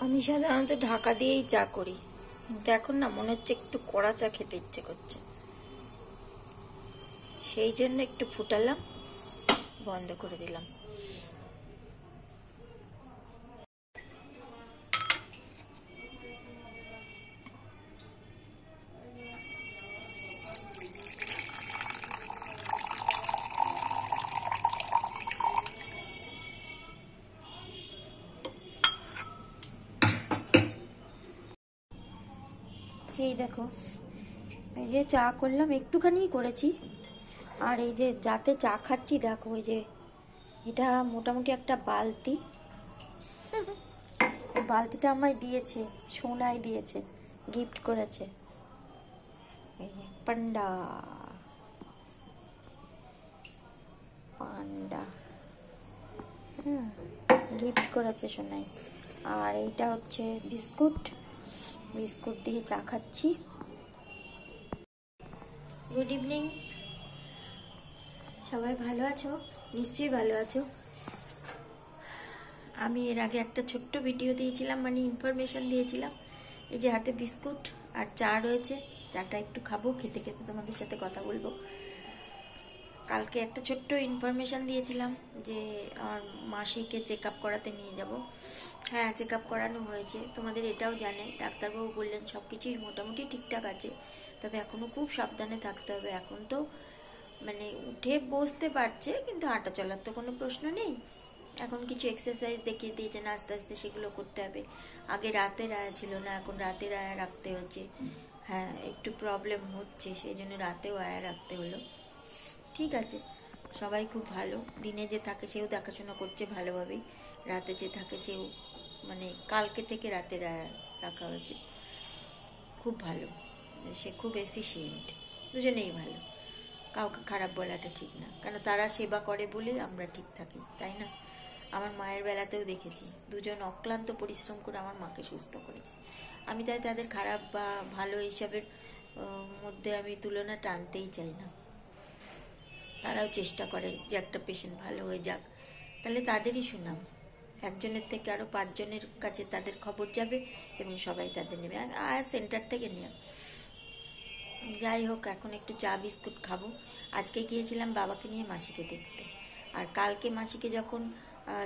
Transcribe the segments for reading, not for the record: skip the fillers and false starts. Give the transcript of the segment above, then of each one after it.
আমি সাধারণত ঢাকা দিয়েই চা করি, কিন্তু এখন না মনে হচ্ছে একটু কড়া চা খেতে ইচ্ছে করছে, সেই জন্য একটু ফুটালাম, বন্ধ করে দিলাম। এই দেখো, এই যে চা করলাম, একটুখানি করেছি। আর এই যে যাতে চা খাচ্ছি দেখো, এই যে এটা মোটামুটি একটা বালতি, এই বালতিটা আমায় দিয়েছে, সোনাই দিয়েছে, গিফট করেছে। এই যে পান্ডা পান্ডা গিফট করেছে সোনাই। আর এইটা হচ্ছে বিস্কুট, বিস্কুট দিয়ে চা খাচ্ছি। গুড ইভিনিং, সবাই ভালো আছো? নিশ্চয়ই ভালো আছো। আমি এর আগে একটা ছোট্ট ভিডিও দিয়েছিলাম, মানে ইনফরমেশন দিয়েছিলাম। এই যে হাতে বিস্কুট আর চা রয়েছে, চাটা একটু খাবো, খেতে খেতে তোমাদের সাথে কথা বলবো। কালকে একটা ছোট্ট ইনফরমেশন দিয়েছিলাম যে আমার মাসিকে চেক আপ করাতে নিয়ে যাব। হ্যাঁ, চেক আপ করানো হয়েছে, তোমাদের এটাও জানে। ডাক্তারবাবু বললেন সব কিছুই মোটামুটি ঠিকঠাক আছে, তবে এখনও খুব সাবধানে থাকতে হবে। এখন তো মানে উঠে বসতে পারছে, কিন্তু হাঁটা চলার তো কোনো প্রশ্ন নেই। এখন কিছু এক্সারসাইজ দেখিয়ে দিয়েছেন, আস্তে আস্তে সেগুলো করতে হবে। আগে রাতের আয়া ছিল না, এখন রাতের আয়া রাখতে হচ্ছে। হ্যাঁ, একটু প্রবলেম হচ্ছে, সেই জন্য রাতেও আয়া রাখতে হলো। ঠিক আছে, সবাই খুব ভালো। দিনে যে থাকে সেও দেখাশোনা করছে ভালোভাবেই, রাতে যে থাকে সেও, মানে কালকে থেকে রাতের আয়া রাখা হয়েছে। খুব ভালো, সে খুব এফিশিয়েন্ট, দুজনেই ভালো। কাউকে খারাপ বলাটা ঠিক না, কারণ তারা সেবা করে বলে আমরা ঠিক থাকি, তাই না? আমার মায়ের বেলাতেও দেখেছি, দুজন অক্লান্ত পরিশ্রম করে আমার মাকে সুস্থ করেছে। আমি তাই তাদের খারাপ বা ভালো এইসবের মধ্যে আমি তুলনা টানতেই চাই না। তারাও চেষ্টা করে যে একটা পেশেন্ট ভালো হয়ে যাক, তাহলে তাদেরই সুনাম। একজনের থেকে আরও 5 জনের কাছে তাদের খবর যাবে এবং সবাই তাদের নেবে। আয়া সেন্টার থেকে নিয়ে, যাই হোক, এখন একটু চা বিস্কুট খাবো। আজকে গিয়েছিলাম বাবাকে নিয়ে মাসিকে দেখতে, আর কালকে মাসিকে যখন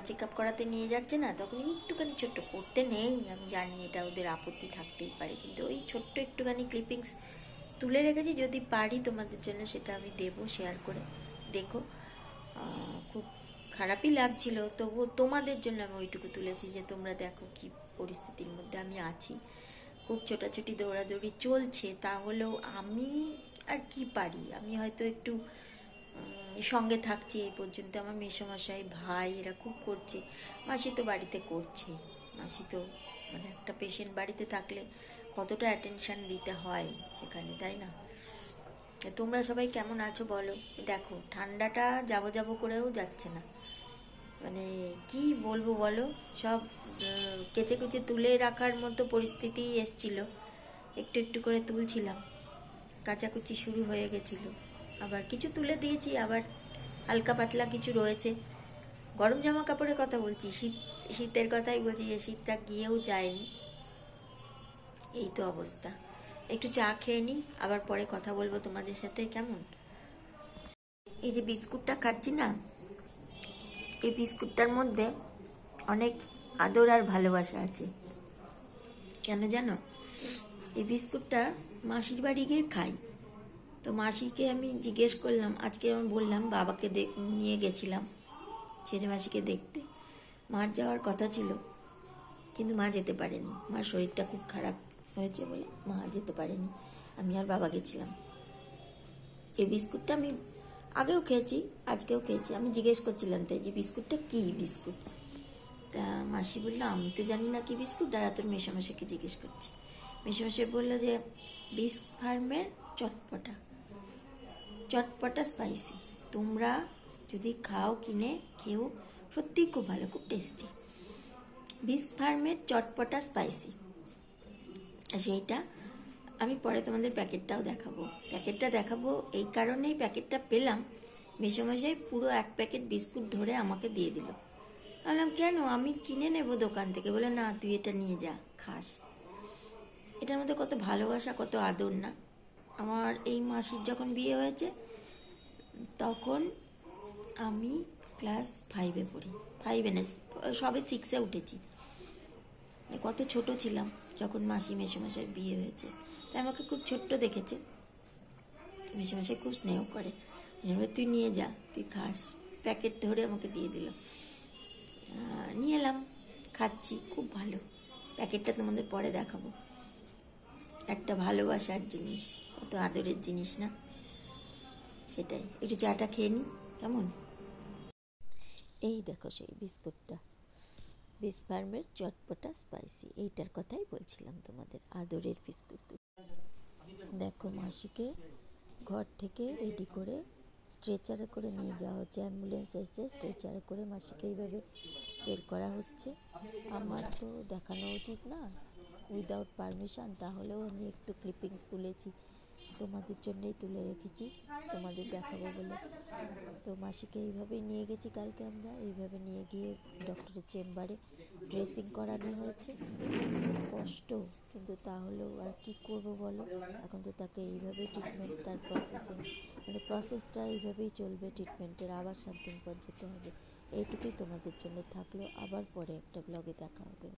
চেক আপ করাতে নিয়ে যাচ্ছে না, তখন একটুখানি ছোট্ট, করতে নেই আমি জানি, এটা ওদের আপত্তি থাকতেই পারে, কিন্তু ওই ছোট্ট একটুখানি ক্লিপিংস তুলে রেখেছি, যদি পারি তোমাদের জন্য সেটা আমি দেবো শেয়ার করে। দেখো, খুব খারাপই লাগছিল, তবুও তোমাদের জন্য আমি ওইটুকু তুলেছি যে তোমরা দেখো কি পরিস্থিতির মধ্যে আমি আছি। খুব ছোটাছুটি দৌড়াদৌড়ি চলছে, তাহলেও আমি আর কি পারি, আমি হয়তো একটু সঙ্গে থাকছি এই পর্যন্ত। আমার মেসোমশাই, ভাই, এরা খুব করছে। মাসি তো বাড়িতে করছে, মাসি তো মানে একটা পেশেন্ট বাড়িতে থাকলে কতটা অ্যাটেনশন দিতে হয় সেখানে, তাই না? তোমরা সবাই কেমন আছো বলো। দেখো, ঠান্ডাটা যাবো যাবো করেও যাচ্ছে না, মানে কি বলবো বলো, সব কেচে কুচে তুলে রাখার মতো পরিস্থিতি এসছিল। একটু একটু করে তুলছিলাম, কাচাকুচি শুরু হয়ে গেছিল, আবার কিছু তুলে দিয়েছি, আবার হালকা পাতলা কিছু রয়েছে। গরম জামা কাপড়ের কথা বলছি, শীতের কথাই বলছি, যে শীতটা গিয়েও যায়নি। এই তো অবস্থা। একটু চা খেয়ে নিই, আবার পরে কথা বলবো তোমাদের সাথে, কেমন? এই যে বিস্কুটটা খাচ্ছি না, এই বিস্কুটটার মধ্যে অনেক আদর আর ভালোবাসা আছে। কেন জানো? এই বিস্কুটটা মাসির বাড়ি গিয়ে খাই, তো মাসিকে আমি জিজ্ঞেস করলাম, আজকে আমি বললাম বাবাকে নিয়ে গেছিলাম সেজে মাসিকে দেখতে। মার যাওয়ার কথা ছিল, কিন্তু মা যেতে পারেনি, মার শরীরটা খুব খারাপ হয়েছে বলে মা যেতে পারেনি, আমি আর বাবা গেছিলাম। এই বিস্কুটটা আমি আগেও খেয়েছি, আজকেও খেয়েছি। আমি জিজ্ঞেস করছিলাম তাই যে বিস্কুটটা কি বিস্কুট, তা মাসি বললো আমি তো জানি না কি বিস্কুট, দাঁড়া তোর মেসোমশাইকে জিজ্ঞেস করছি। মেসোমশাই বললো যে বিস্ক ফার্মের চটপটা, চটপটা স্পাইসি, তোমরা যদি খাও কিনে খেও, সত্যিই খুব ভালো, খুব টেস্টি। বিস্ক ফার্মের চটপটা স্পাইসি, সেইটা আমি পরে তোমাদের প্যাকেটটাও দেখাবো। প্যাকেটটা দেখাবো এই কারণেই, প্যাকেটটা পেলাম, মেসোমশাই পুরো 1 প্যাকেট বিস্কুট ধরে আমাকে দিয়ে দিল, বললাম কেন, আমি কিনে নেব দোকান থেকে। বলে না, তুই এটা নিয়ে যা, খাস। এটার মধ্যে কত ভালোবাসা, কত আদর না। আমার এই মাসির যখন বিয়ে হয়েছে তখন আমি ক্লাস 5-এ পড়ি, 5 না, সবে 6-এ উঠেছি। কত ছোট ছিলাম যখন মাসি মেসোমশাইয়ের বিয়ে হয়েছে। তাই আমাকে খুব ছোট্ট দেখেছে। মেসোমশাই খুব স্নেহ করে। তুই নিয়ে যা, তুই খাস। প্যাকেট ধরে আমাকে দিয়ে দিল। নিয়ে এলাম, খাচ্ছি, খুব ভালো। প্যাকেটটা তোমাদের পরে দেখাবো। একটা ভালোবাসার জিনিস, কত আদরের জিনিস না? সেটাই। একটু চাটা খেয়ে নিই, কেমন? এই দেখো সেই বিস্কুটটা, বিসফার্মের চটপটা স্পাইসি, এইটার কথাই বলছিলাম তোমাদের, আদরের বিস্কুট। দেখো মাসিকে ঘর থেকে রেডি করে স্ট্রেচারে করে নিয়ে যাওয়া হচ্ছে। অ্যাম্বুলেন্স এসেছে, স্ট্রেচারে করে মাসিকে এইভাবে বের করা হচ্ছে। আমার তো দেখানো উচিত না উইদাউট পারমিশন, তাহলেও আমি একটু ক্লিপিংস তুলেছি, তোমাদের জন্যই তুলে রেখেছি, তোমাদের দেখাবো বলে। তো মাসিকে এইভাবেই নিয়ে গেছি কালকে আমরা, এইভাবে নিয়ে গিয়ে ডক্টরের চেম্বারে ড্রেসিং করানো হয়েছে। কষ্ট, কিন্তু তাহলেও আর কি করবো বলো। এখন তো তাকে এইভাবেই ট্রিটমেন্ট, তার প্রসেসিং মানে প্রসেসটা এইভাবেই চলবে ট্রিটমেন্টের। আবার 7 দিন পর যেতে হবে। এইটুকুই তোমাদের জন্য থাকলো, আবার পরে একটা ব্লগে দেখা হবে।